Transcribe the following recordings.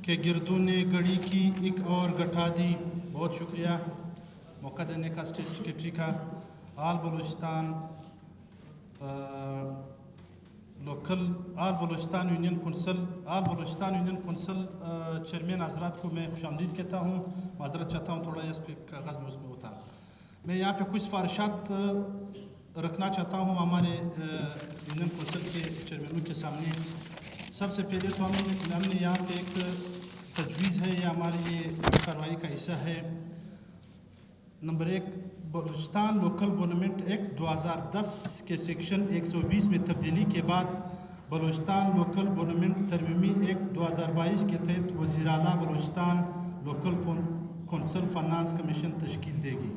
کہ گردوں نے گڑی کی ایک اور گٹھا دی. بہت شکریہ موقع دینے کا اسٹیٹ سیکرٹری کا. All Balochistan Balochistan union council chairman حضرات کو میں خوش آمدید کہتا ہوں. معذرت چاہتا ہوں تھوڑا اس پہ کاغذ میں اس میں ہوتا. میں یہاں پہ کچھ سفارشات رکھنا چاہتا ہوں ہمارے یونین کونسل کے چیئرمینوں کے سامنے. سب سے پہلے تو ہم نے یہاں پہ ایک تجویز ہے، یہ ہماری یہ کارروائی کا حصہ ہے. Number 1، Balochistan local government act 2010 کے سیکشن 120 میں تبدیلی کے بعد بلوچستان لوکل گورنمنٹ ترمیمی ایکٹ 2022 کے تحت وزیر اعلیٰ Balochistan local council finance commission تشکیل دے گی.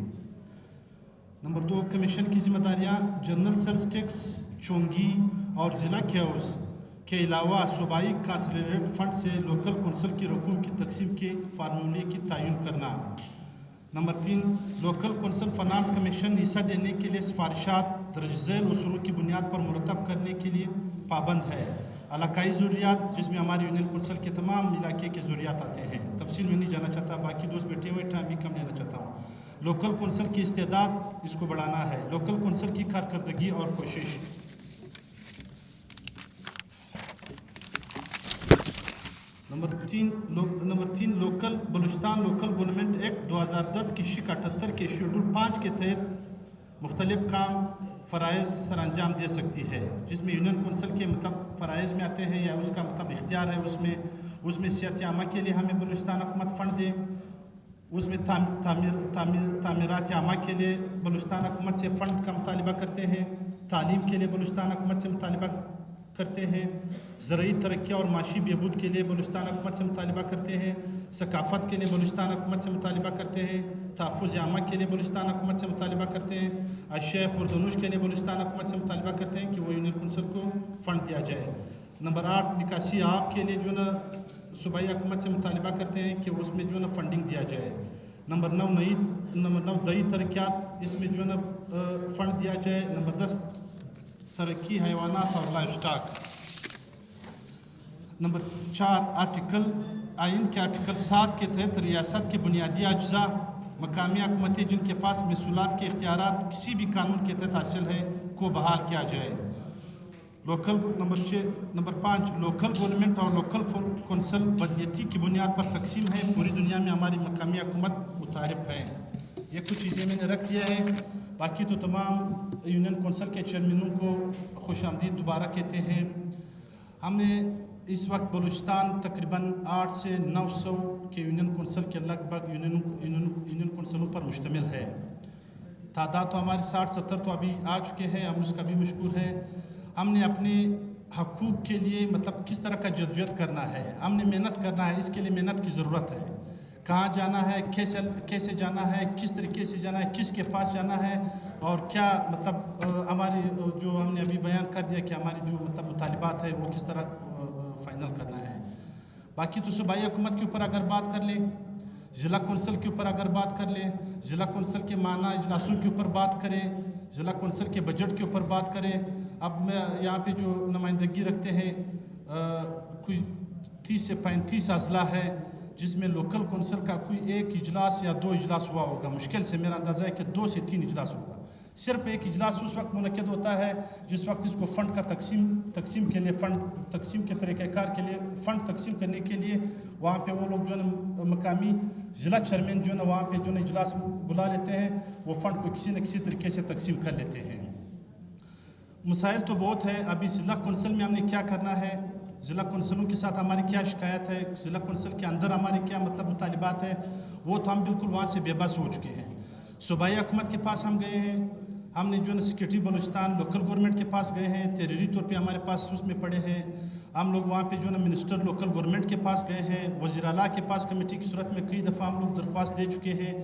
نمبر 2، کمیشن کی ذمہ داریاں جنرل سیلز ٹیکس، چونگی اور ضلع کیوز کے علاوہ صوبائی کنسالیڈیٹڈ فنڈ سے لوکل کونسل کی رقوم کی تقسیم کے فارمولے کی تعین کرنا. Number 3، local council finance commission حصہ دینے کے لیے سفارشات درج ذیل اصولوں کی بنیاد پر مرتب کرنے کے لیے پابند ہے. علاقائی ضروریات، جس میں ہمارے یونین کونسل کے تمام علاقے کے ضروریات آتے ہیں، تفصیل میں نہیں جانا چاہتا، باقی دوست بیٹھے ہوئے ٹائم بھی کم لینا چاہتا ہوں. لوکل کونسل کی استعداد، اس کو بڑھانا ہے. لوکل کونسل کی کارکردگی اور کوشش. Number 3، Balochistan local government act 2010 کی شق 78 کے شیڈول 5 کے تحت مختلف کام فرائض سر انجام دے سکتی ہے، جس میں یونین کونسل کے فرائض میں آتے ہیں یا اس کا اختیار ہے. اس میں صحت عامہ کے لیے ہمیں بلوچستان حکومت فنڈ دے. اس میں تعمیرات عامہ کے لیے بلوچستان حکومت سے فنڈ کا مطالبہ کرتے ہیں. تعلیم کے لیے بلوچستان حکومت سے مطالبہ کرتے ہیں. زرعی ترقی اور معاشی بہبود کے لیے بلوچستان حکومت سے مطالبہ کرتے ہیں. ثقافت کے لیے بلوچستان حکومت سے مطالبہ کرتے ہیں. تحفظ عامہ کے لیے بلوچستان حکومت سے مطالبہ کرتے ہیں. اشیاء خوردونوش کے لیے بلوچستان حکومت سے مطالبہ کرتے ہیں کہ وہ یونین کونسل کو فنڈ دیا جائے. نمبر 8، نکاسی آب کے لیے جو نا صوبائی حکومت سے مطالبہ کرتے ہیں کہ اس میں جو نا فنڈنگ دیا جائے. نمبر 9، دیہی ترقیات، اس میں جو نا فنڈ دیا جائے. نمبر 10، ترقی حیوانات اور لائف سٹاک. نمبر 4، آئین کے آرٹیکل 7 کے تحت ریاست کے بنیادی اجزاء مقامی حکومتیں جن کے پاس محصولات کے اختیارات کسی بھی قانون کے تحت حاصل ہے کو بحال کیا جائے. نمبر 5، لوکل گورنمنٹ اور لوکل کونسل بدنیتی کی بنیاد پر تقسیم ہے. پوری دنیا میں ہماری مقامی حکومت متعارف ہے. یہ کچھ چیزیں میں نے رکھ دیا ہے. باقی تو تمام یونین کونسل کے چیئرمینوں کو خوش آمدید دوبارہ کہتے ہیں. ہم نے اس وقت بلوچستان تقریباً 800 سے 900 کے یونین کونسل کے لگ بھگ یونین کونسلوں پر مشتمل ہے. تعداد تو ہماری 60-70 تو ابھی آ چکے ہیں، ہم اس کا بھی مشکور ہے. ہم نے اپنے حقوق کے لیے کس طرح کا جدوجہد کرنا ہے، ہم نے محنت کرنا ہے. اس کے لیے محنت کی ضرورت ہے. کہاں جانا ہے، کیسے جانا ہے، کس طریقے سے جانا ہے، کس کے پاس جانا ہے، اور کیا ہماری جو ہم نے ابھی بیان کر دیا کہ ہماری جو مطالبات ہے وہ کس طرح فائنل کرنا ہے. باقی تو صوبائی حکومت کے اوپر اگر بات کر لیں، ضلع کونسل کے اوپر اگر بات کر لیں، ضلع کونسل کے ماہانہ اجلاسوں کے اوپر بات کریں، ضلع کونسل کے بجٹ کے اوپر بات کریں. اب میں یہاں پہ جو نمائندگی رکھتے ہیں کوئی 30 سے 35 اضلاع ہے، جس میں لوکل کونسل کا کوئی 1 اجلاس یا 2 اجلاس ہوا ہوگا. مشکل سے میرا اندازہ ہے کہ 2 سے 3 اجلاس ہوگا. صرف ایک اجلاس اس وقت منعقد ہوتا ہے جس وقت اس کو فنڈ کا تقسیم کے لیے، فنڈ تقسیم کے طریقہ کار کے لیے، فنڈ تقسیم کرنے کے لیے وہاں پہ وہ لوگ جو ہے مقامی ضلع چیئرمین جو ہے وہاں پہ جو ہے اجلاس بلا لیتے ہیں، وہ فنڈ کو کسی نہ کسی طریقے سے تقسیم کر لیتے ہیں. مسائل تو بہت ہے. ابھی ضلع کونسل میں ہم نے کیا کرنا ہے، ضلع کونسلوں کے ساتھ ہماری کیا شکایت ہے، ضلع کونسل کے اندر ہمارے کیا مطالبات ہیں، وہ تو ہم بالکل وہاں سے بے بس ہو چکے ہیں. صوبائی حکومت کے پاس ہم گئے ہیں، ہم نے جو ہے سیکرٹری بلوچستان لوکل گورنمنٹ کے پاس گئے ہیں، تحریری طور پہ ہمارے پاس اس میں پڑے ہیں. ہم لوگ وہاں پہ جو ہے منسٹر لوکل گورنمنٹ کے پاس گئے ہیں، وزیر اعلیٰ کے پاس کمیٹی کی صورت میں کئی دفعہ ہم لوگ درخواست دے چکے ہیں.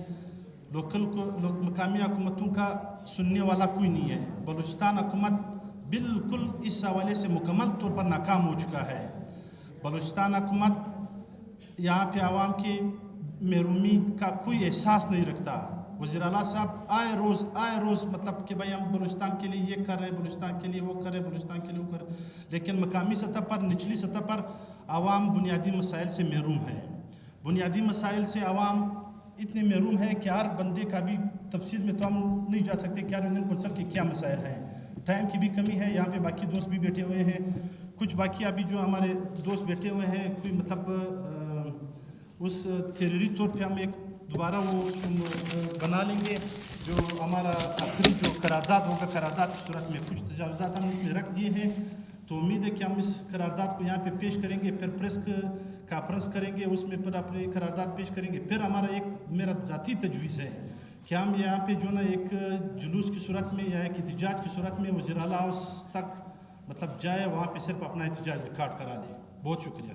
مقامی حکومتوں کا سننے والا کوئی نہیں ہے. بلوچستان حکومت بالکل اس حوالے سے مکمل طور پر ناکام ہو چکا ہے. بلوچستان حکومت یہاں پہ عوام کی محرومی کا کوئی احساس نہیں رکھتا. وزیر اعلیٰ صاحب آئے روز کہ بھائی ہم بلوچستان کے لیے یہ کر رہے ہیں، بلوچستان کے لیے وہ کر رہے ہیں، بلوچستان کے لیے وہ کر رہے ہیں، لیکن مقامی سطح پر، نچلی سطح پر عوام بنیادی مسائل سے محروم ہے. بنیادی مسائل سے عوام اتنے محروم ہے کہ ہر بندے کا بھی تفصیل میں تو ہم نہیں جا سکتے کہ یونین کونسل کے کیا مسائل ہیں. ٹائم کی بھی کمی ہے. یہاں پہ باقی دوست بھی بیٹھے ہوئے ہیں. کچھ باقی ابھی جو ہمارے دوست بیٹھے ہوئے ہیں کوئی مطلب اس تحریری طور پہ ہم ایک دوبارہ وہ اس کو بنا لیں گے. جو ہمارا آخری جو قرارداد ہوگا قرارداد کی صورت میں کچھ تجاوزات ہم اس میں رکھ دیے ہیں. تو امید ہے کہ ہم اس قرارداد کو یہاں پہ پیش کریں گے. پھر پریس کانفرنس کریں گے. اس میں پھر اپنے قرارداد پیش کریں گے. پھر ہمارا ایک میرا ذاتی تجویز ہے کہ ہم یہاں پہ جو نا ایک جلوس کی صورت میں یا ایک احتجاج کی صورت میں وزیر اعلیٰ ہاؤس تک مطلب جائے وہاں پہ صرف اپنا احتجاج ریکارڈ کرا لیں. بہت شکریہ.